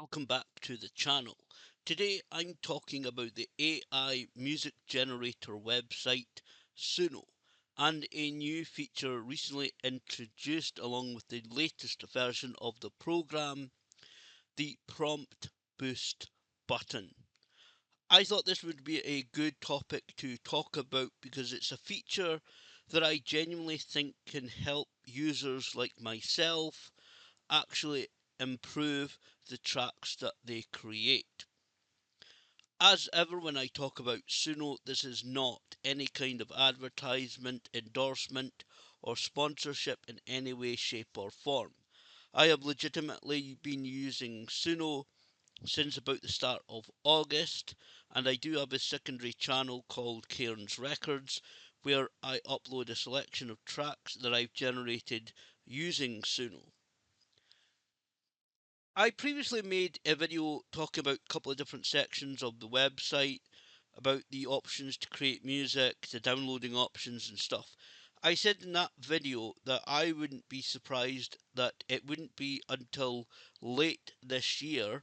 Welcome back to the channel. Today I'm talking about the AI music generator website Suno and a new feature recently introduced along with the latest version of the program, the prompt boost button. I thought this would be a good topic to talk about because it's a feature that I genuinely think can help users like myself actually improve the tracks that they create. As ever, when I talk about Suno, this is not any kind of advertisement, endorsement, or sponsorship in any way, shape, or form. I have legitimately been using Suno since about the start of August, and I do have a secondary channel called Cairns Records where I upload a selection of tracks that I've generated using Suno. I previously made a video talking about a couple of different sections of the website, about the options to create music, the downloading options and stuff. I said in that video that I wouldn't be surprised that it wouldn't be until late this year,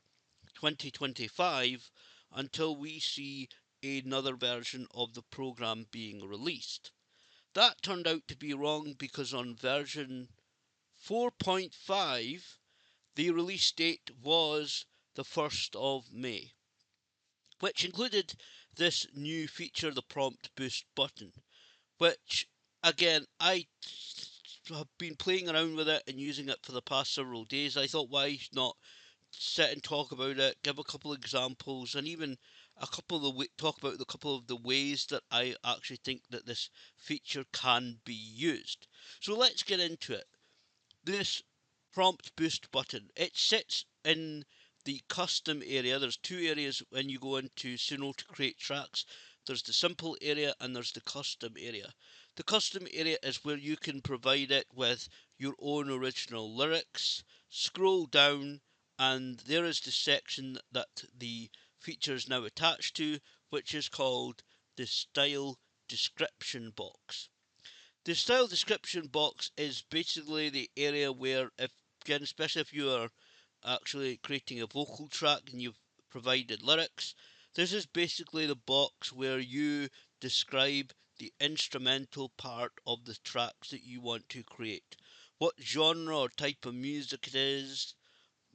2025, until we see another version of the program being released. That turned out to be wrong because on version 4.5 the release date was the 1st of May, which included this new feature, the prompt boost button, which again I have been playing around with it and using it for the past several days. I thought, why not sit and talk about it, give a couple of examples, and even talk about a couple of the ways that I actually think that this feature can be used. So let's get into it. This prompt boost button, it sits in the custom area. There's two areas when you go into Suno to create tracks. There's the simple area and there's the custom area. The custom area is where you can provide it with your own original lyrics. Scroll down and there is the section that the feature is now attached to, which is called the style description box. The style description box is basically the area where, if again, especially if you are actually creating a vocal track and you've provided lyrics, this is basically the box where you describe the instrumental part of the tracks that you want to create. What genre or type of music it is,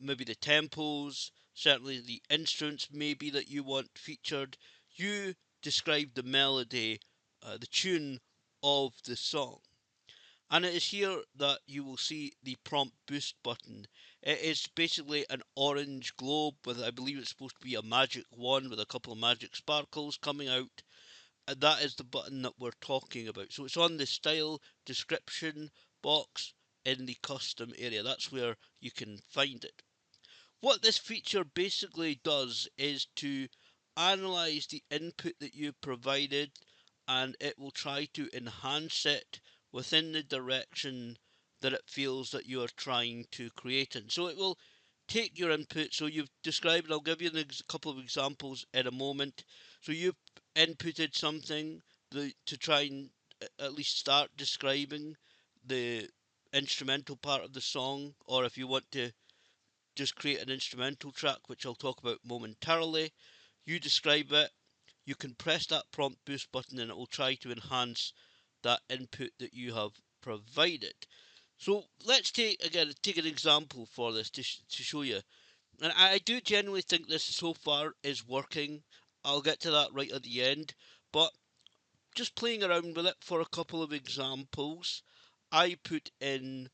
maybe the tempos, certainly the instruments maybe that you want featured. You describe the melody, the tune of the song. And it is here that you will see the prompt boost button. It is basically an orange globe with, I believe it's supposed to be a magic wand with a couple of magic sparkles coming out. And that is the button that we're talking about. So it's on the style description box in the custom area. That's where you can find it. What this feature basically does is to analyze the input that you provided, and it will try to enhance it within the direction that it feels that you are trying to create in. So it will take your input. So you've described, I'll give you a couple of examples in a moment. So you've inputted something to try and at least start describing the instrumental part of the song, or if you want to just create an instrumental track, which I'll talk about momentarily. You describe it, you can press that prompt boost button and it will try to enhance that input that you have provided. So let's take an example for this to show you. And I do genuinely think this so far is working. I'll get to that right at the end. But just playing around with it for a couple of examples, I put in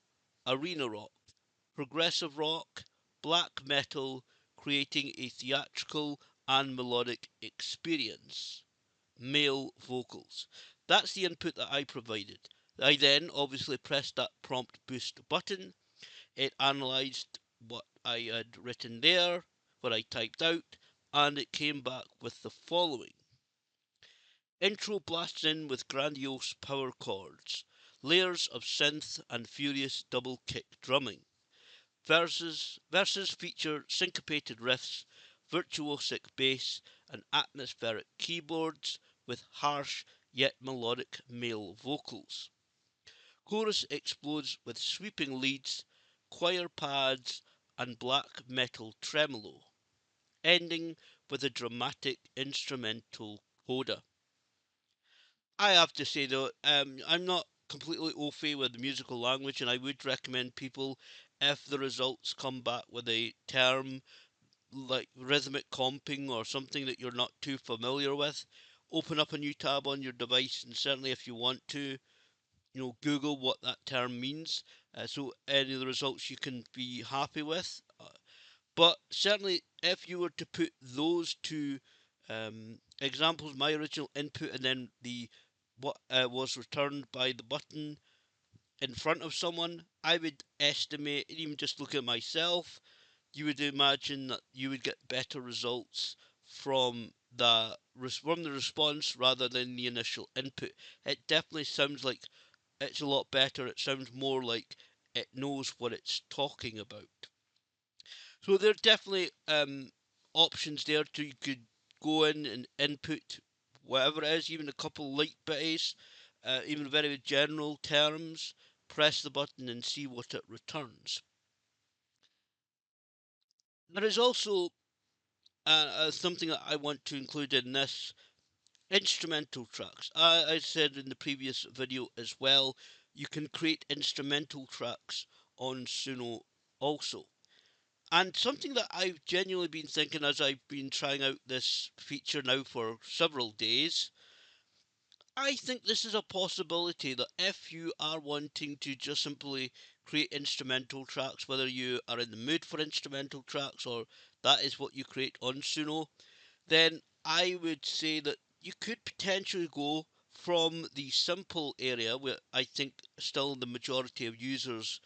arena rock, progressive rock, black metal, creating a theatrical and melodic experience. Male vocals. That's the input that I provided. I then obviously pressed that prompt boost button. It analysed what I had written there, what I typed out, and it came back with the following. Intro blasts in with grandiose power chords, layers of synth and furious double kick drumming. Verses feature syncopated riffs, virtuosic bass, and atmospheric keyboards with harsh yet melodic male vocals. Chorus explodes with sweeping leads, choir pads, and black metal tremolo, ending with a dramatic instrumental coda. I have to say though, I'm not completely au fait with the musical language, and I would recommend people, if the results come back with a term like rhythmic comping or something that you're not too familiar with, open up a new tab on your device, and certainly if you want to, Google what that term means. So any of the results you can be happy with. But certainly, if you were to put those two examples, my original input and then the what was returned by the button in front of someone, I would estimate, even just look at myself, you would imagine that you would get better results from the response rather than the initial input. It definitely sounds like it's a lot better. It sounds more like it knows what it's talking about. So there are definitely options there to you could go in and input whatever it is, even a couple light bitties, even very general terms. Press the button and see what it returns. There is also something that I want to include in this: instrumental tracks. I said in the previous video as well, you can create instrumental tracks on Suno also. And something that I've genuinely been thinking as I've been trying out this feature now for several days, I think this is a possibility that if you are wanting to just simply create instrumental tracks, whether you are in the mood for instrumental tracks or that is what you create on Suno, then I would say that you could potentially go from the simple area, where I think still the majority of users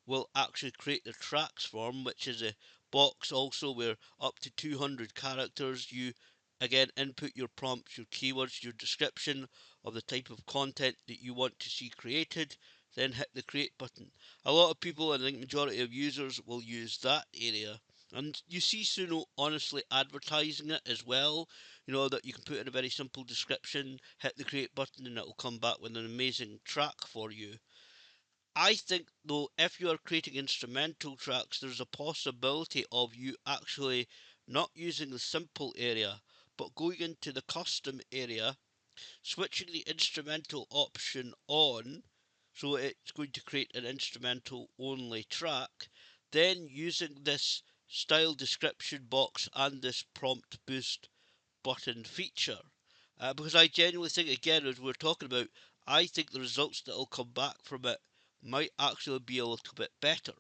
will actually create the tracks form, which is a box also where up to 200 characters you again input your prompts, your keywords, your description of the type of content that you want to see created, then hit the create button. A lot of people, and I think majority of users, will use that area. And you see Suno honestly advertising it as well, that you can put in a very simple description, hit the create button, and it will come back with an amazing track for you. I think though, if you are creating instrumental tracks, there's a possibility of you actually not using the simple area, but going into the custom area, switching the instrumental option on, so it's going to create an instrumental only track, then using this style description box and this prompt boost button feature. Because I genuinely think, again, as we're talking about, I think the results that will come back from it might actually be a little bit better.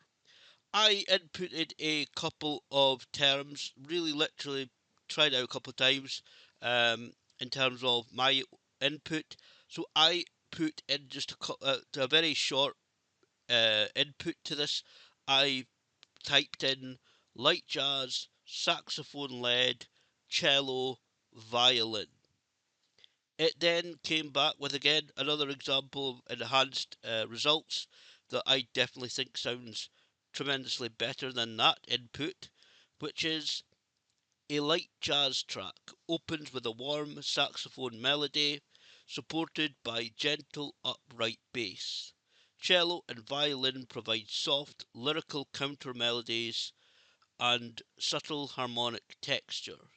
I inputted a couple of terms, really literally tried out a couple of times in terms of my input. So I put in just a very short input to this. I typed in light jazz, saxophone lead, cello, violin. It then came back with again another example of enhanced results that I definitely think sounds tremendously better than that input, which is a light jazz track, opens with a warm saxophone melody, supported by gentle upright bass. Cello and violin provide soft lyrical counter melodies and subtle harmonic texture.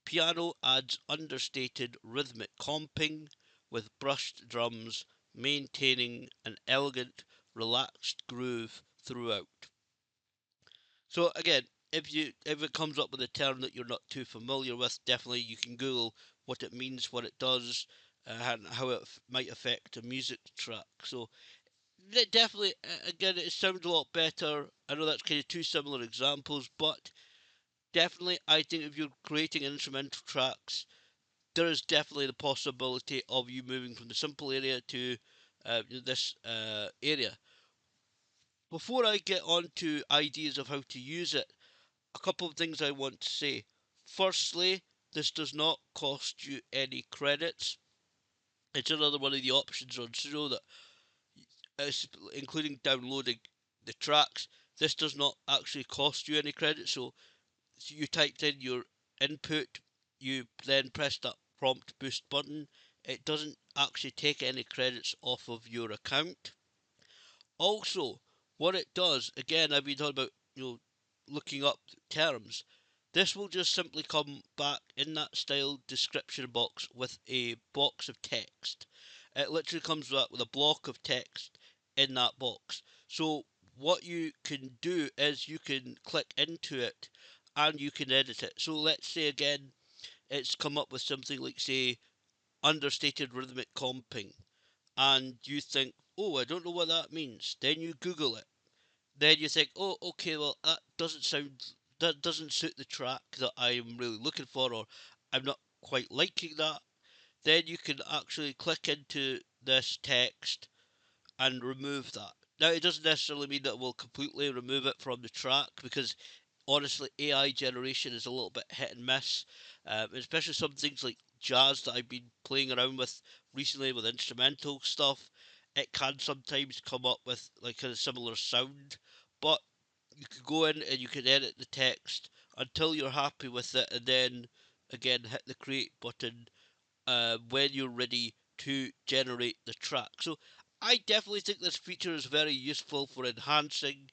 Piano adds understated rhythmic comping with brushed drums, maintaining an elegant, relaxed groove throughout. So again, if it comes up with a term that you're not too familiar with, definitely you can Google what it means, what it does, and how it might affect a music track. So definitely, again, it sounds a lot better. I know that's kind of two similar examples, but definitely, I think if you're creating instrumental tracks, there is definitely the possibility of you moving from the simple area to this area. Before I get on to ideas of how to use it, a couple of things I want to say. Firstly, this does not cost you any credits. It's another one of the options on Suno that is including downloading the tracks. This does not actually cost you any credits, so you typed in your input, you then press that prompt boost button. It doesn't actually take any credits off of your account. Also, what it does, again, I've been talking about, looking up terms. This will just simply come back in that style description box with a box of text. It literally comes back with a block of text in that box. So what you can do is you can click into it and you can edit it. So let's say again it's come up with something like, say, understated rhythmic comping, and you think, oh, I don't know what that means. Then you Google it. Then you think, oh, okay, well, that doesn't suit the track that I'm really looking for, or I'm not quite liking that. Then you can actually click into this text and remove that. Now, it doesn't necessarily mean that we'll completely remove it from the track, because honestly, AI generation is a little bit hit and miss, especially some things like jazz that I've been playing around with recently with instrumental stuff. It can sometimes come up with like a similar sound, but you can go in and you can edit the text until you're happy with it, and then again hit the create button when you're ready to generate the track. So I definitely think this feature is very useful for enhancing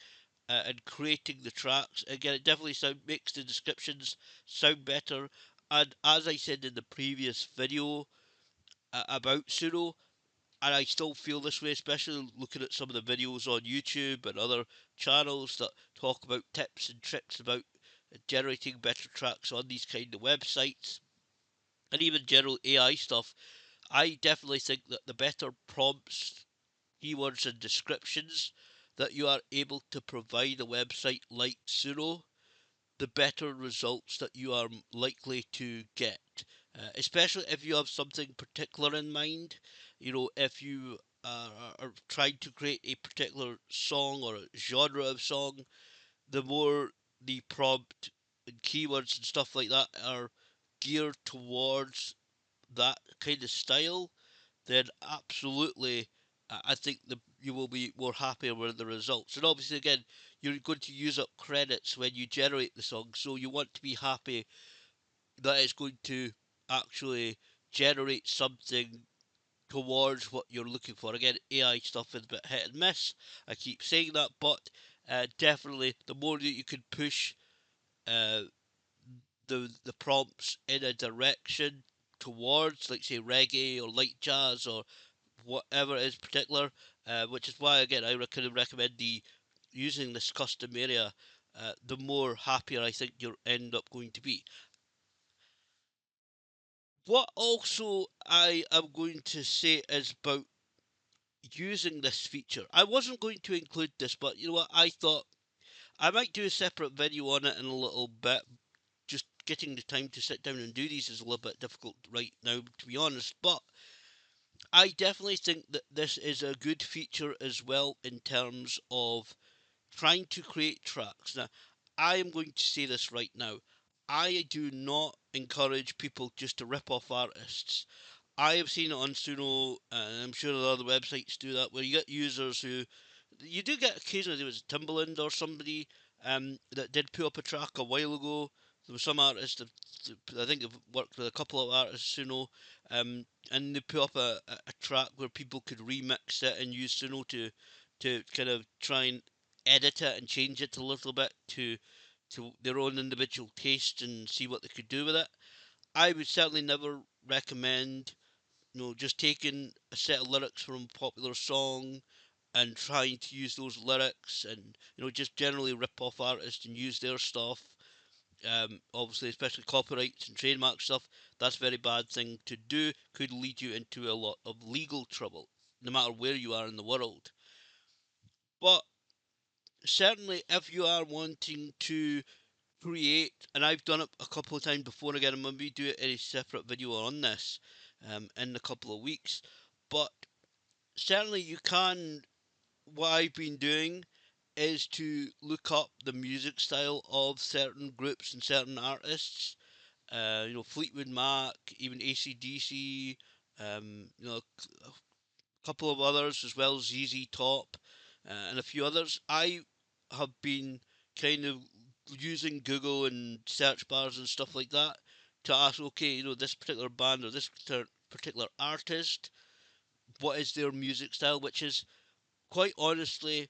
and creating the tracks. Again, it definitely makes the descriptions sound better. And as I said in the previous video about Suno, and I still feel this way, especially looking at some of the videos on YouTube and other channels that talk about tips and tricks about generating better tracks on these kind of websites, and even general AI stuff. I definitely think that the better prompts, keywords, and descriptions that you are able to provide a website like Suno, the better results that you are likely to get. Especially if you have something particular in mind. You know, if you are trying to create a particular song or a genre of song, the more the prompt and keywords and stuff like that are geared towards that kind of style, then absolutely, I think you will be more happier with the results. And obviously, again, you're going to use up credits when you generate the song, so you want to be happy that it's going to actually generate something towards what you're looking for. Again, AI stuff is a bit hit and miss. I keep saying that, but definitely the more that you can push uh, the prompts in a direction towards, like, say, reggae or light jazz or whatever is particular, which is why again I kind of recommend the using this custom area. The more happier I think you'll end up going to be. What also I am going to say is about using this feature. I wasn't going to include this, but you know what? I thought I might do a separate video on it in a little bit. Just getting the time to sit down and do these is a little bit difficult right now, to be honest. But I definitely think that this is a good feature as well in terms of trying to create tracks. Now, I am going to say this right now. I do not encourage people just to rip off artists. I have seen it on Suno, and I'm sure other websites do that, where you get users who you do get occasionally. There was Timbaland or somebody that did put up a track a while ago. There was some artist that I think I've worked with a couple of artists Suno, and they put up a track where people could remix it and use Suno to kind of try and edit it and change it a little bit to their own individual taste and see what they could do with it. I would certainly never recommend, just taking a set of lyrics from a popular song and trying to use those lyrics and, just generally rip off artists and use their stuff. Obviously, especially copyrights and trademark stuff, that's a very bad thing to do. Could lead you into a lot of legal trouble, no matter where you are in the world. But certainly, if you are wanting to create, and I've done it a couple of times before, again, I'm going to be doing a separate video on this in a couple of weeks. But certainly, you can. What I've been doing is to look up the music style of certain groups and certain artists. Fleetwood Mac, even AC/DC, a couple of others as well, ZZ Top, and a few others. I have been kind of using Google and search bars and stuff like that to ask, okay, this particular band or this particular artist, what is their music style, which is quite honestly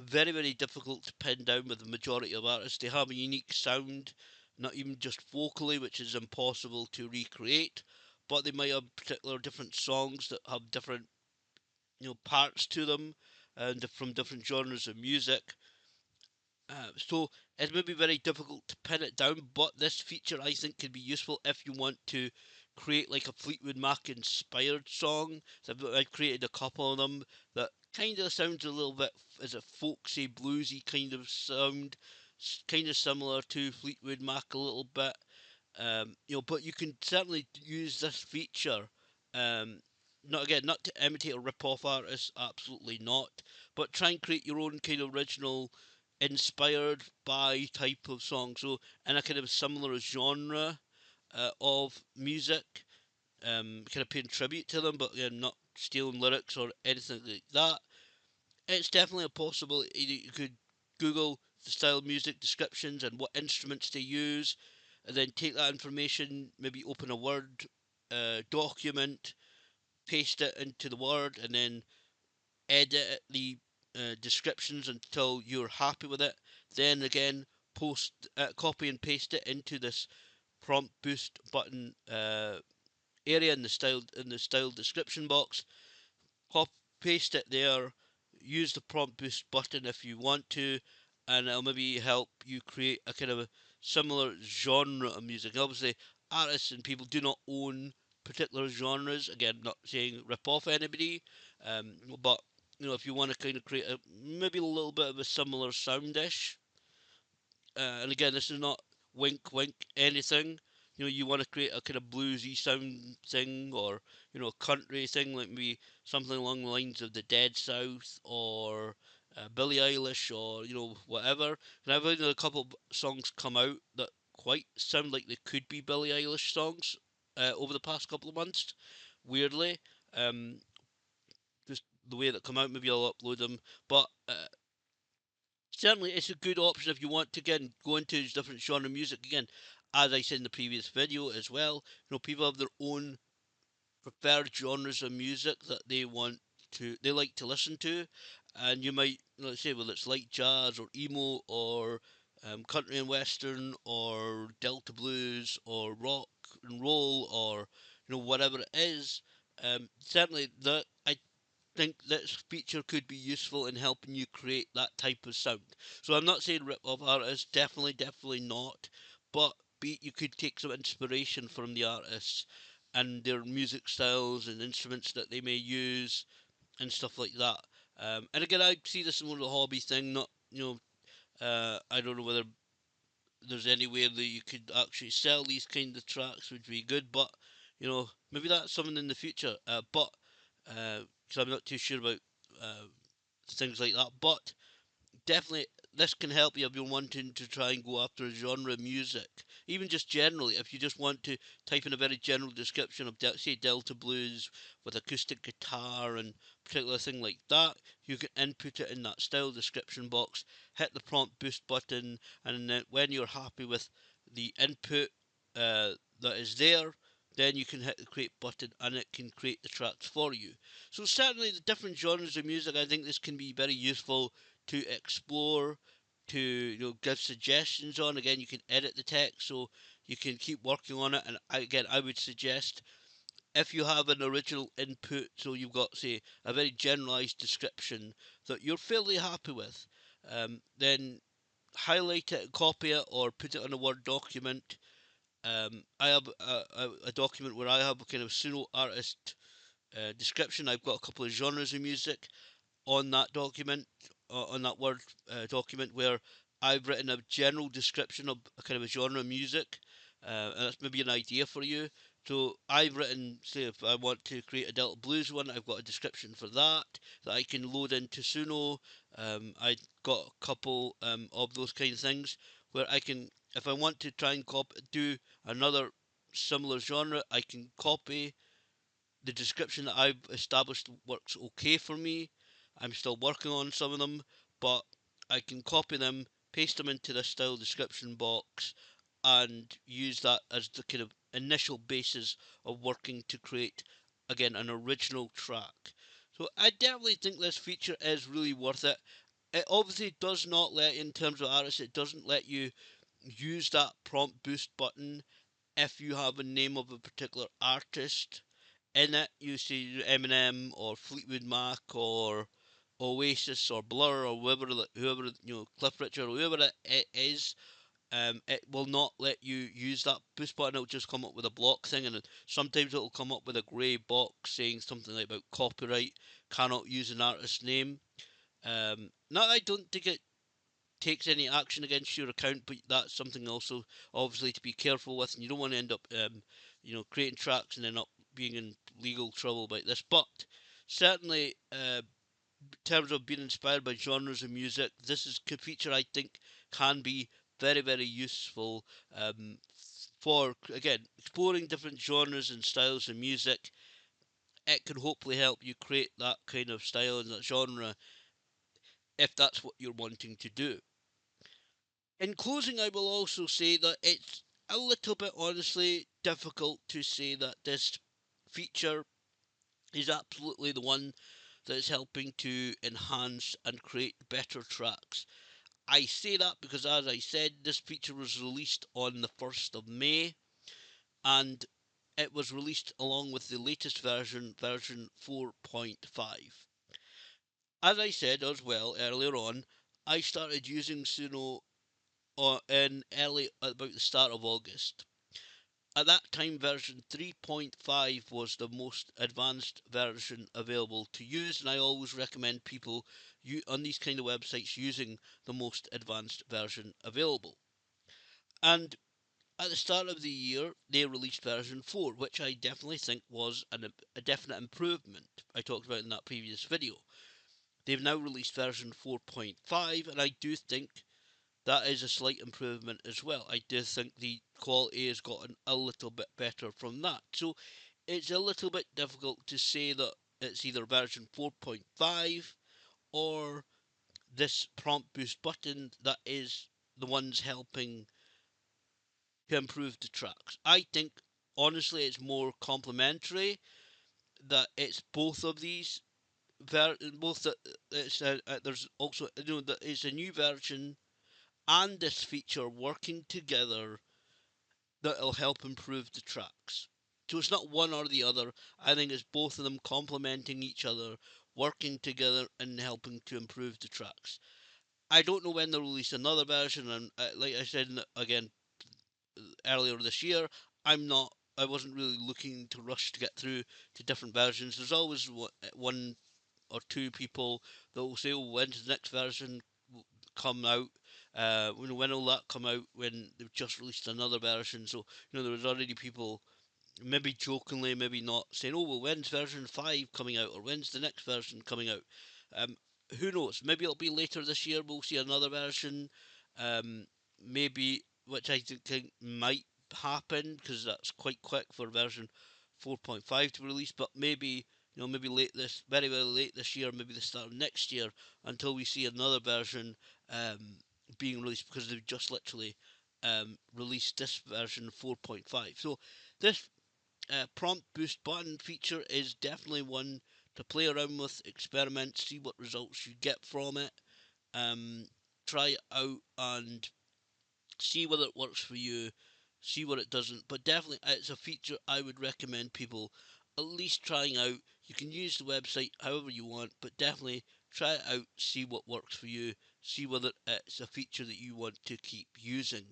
very, very difficult to pin down with the majority of artists. They have a unique sound, not even just vocally, which is impossible to recreate, but they might have particular different songs that have different, parts to them, and from different genres of music. So it may be very difficult to pin it down, but this feature I think can be useful if you want to create like a Fleetwood Mac inspired song. So I've created a couple of them that kind of sounds a little bit as a folksy, bluesy kind of sound, kind of similar to Fleetwood Mac a little bit. But you can certainly use this feature. Um, not to imitate or rip off artists, absolutely not. But try and create your own kind of original, inspired by type of song. So in a kind of similar genre of music, kind of paying tribute to them, but again, not stealing lyrics or anything like that. It's definitely a possibility that you could Google the style of music descriptions and what instruments they use, and then take that information, maybe open a Word document, paste it into the Word, and then edit the descriptions until you're happy with it. Then again, copy and paste it into this prompt boost button area in the style description box, copy paste it there, use the prompt boost button if you want to, and it'll maybe help you create a kind of a similar genre of music. Obviously, artists and people do not own particular genres. Again, not saying rip off anybody, but if you want to kind of create maybe a little bit of a similar soundish, and again, this is not wink wink anything. You want to create a kind of bluesy sound thing, or a country thing, like maybe something along the lines of the Dead South, or Billie Eilish, or whatever. And I've had a couple of songs come out that quite sound like they could be Billie Eilish songs over the past couple of months. Weirdly, um, just the way that come out. Maybe I'll upload them, but certainly it's a good option if you want to again go into different genre music again. As I said in the previous video as well, people have their own preferred genres of music that they like to listen to, and you might say, well, it's light jazz or emo or country and western or delta blues or rock and roll or whatever it is. Certainly that I think this feature could be useful in helping you create that type of sound. So I'm not saying rip off artists, definitely not, but you could take some inspiration from the artists and their music styles and instruments that they may use and stuff like that. And again, I see this more as a hobby thing, not I don't know whether there's any way that you could actually sell these kind of tracks would be good, but maybe that's something in the future. But because I'm not too sure about uh, things like that, but definitely this can help you if you're wanting to try and go after a genre of music. Even just generally, if you just want to type in a very general description of, say, Delta blues with acoustic guitar and particular thing like that, you can input it in that style description box, hit the prompt boost button, and then when you're happy with the input that is there, then you can hit the create button and it can create the tracks for you. So certainly the different genres of music, I think this can be very useful to explore, to give suggestions on. Again, you can edit the text, so you can keep working on it. And again, I would suggest if you have an original input, so you've got say a very generalized description that you're fairly happy with, then highlight it, copy it, or put it on a Word document. I have a document where I have a kind of Suno artist description. I've got a couple of genres of music on that document, on that Word document, where I've written a general description of a kind of a genre of music, and that's maybe an idea for you. So I've written, say, if I want to create a Delta Blues one, I've got a description for that that I can load into Suno. I got a couple of those kind of things where I can, if I want to try and do another similar genre, I can copy the description that I've established works okay for me. I'm still working on some of them, but I can copy them, paste them into the style description box, and use that as the kind of initial basis of working to create, again, an original track. So I definitely think this feature is really worth it. It obviously does not let, in terms of artists, it doesn't let you use that prompt boost button if you have a name of a particular artist in it. You see Eminem or Fleetwood Mac or Oasis or Blur or whoever Cliff Richard or whoever it is. It will not let you use that boost button. It'll just come up with a block thing, and sometimes it'll come up with a grey box saying something like about copyright, cannot use an artist's name. Now I don't think it takes any action against your account, but that's something also obviously to be careful with, and you don't want to end up, creating tracks and then up being in legal trouble about this. But certainly, in terms of being inspired by genres of music, this is a feature I think can be very, very useful for, again, exploring different genres and styles of music. It can hopefully help you create that kind of style and that genre if that's what you're wanting to do. In closing, I will also say that it's a little bit honestly difficult to say that this feature is absolutely the one that is helping to enhance and create better tracks. I say that because, as I said, this feature was released on the 1st of May, and it was released along with the latest version 4.5. As I said as well earlier on, I started using Suno in early about the start of August. At that time, version 3.5 was the most advanced version available to use, and I always recommend people on these kind of websites using the most advanced version available. And at the start of the year, they released version 4, which I definitely think was a definite improvement I talked about in that previous video. They've now released version 4.5, and I do think that is a slight improvement as well. I do think the quality has gotten a little bit better from that. So it's a little bit difficult to say that it's either version 4.5 or this prompt boost button that is the ones helping to improve the tracks. I think honestly it's more complementary that it's both of these both that there's also that it's a new version and this feature working together that'll help improve the tracks. So it's not one or the other. I think it's both of them complementing each other, working together and helping to improve the tracks. I don't know when they'll release another version, and like I said again earlier this year, I wasn't really looking to rush to get through to different versions. There's always one or two people that will say, "Oh, when's the next version come out? When will that come out? When they've just released another version?" So there was already people maybe jokingly, maybe not, saying, "Oh, well, when's version 5 coming out, or when's the next version coming out?" Um, who knows? Maybe it'll be later this year. We'll see another version. Maybe, which I think might happen because that's quite quick for version 4.5 to release. But maybe maybe very very late this year, maybe the start of next year, until we see another version being released because they've just literally released this version 4.5. So this prompt boost button feature is definitely one to play around with, experiment, see what results you get from it, um, try it out and see whether it works for you, see what it doesn't. But definitely, it's a feature I would recommend people at least trying out. You can use the website however you want, but definitely try it out, see what works for you, see whether it's a feature that you want to keep using.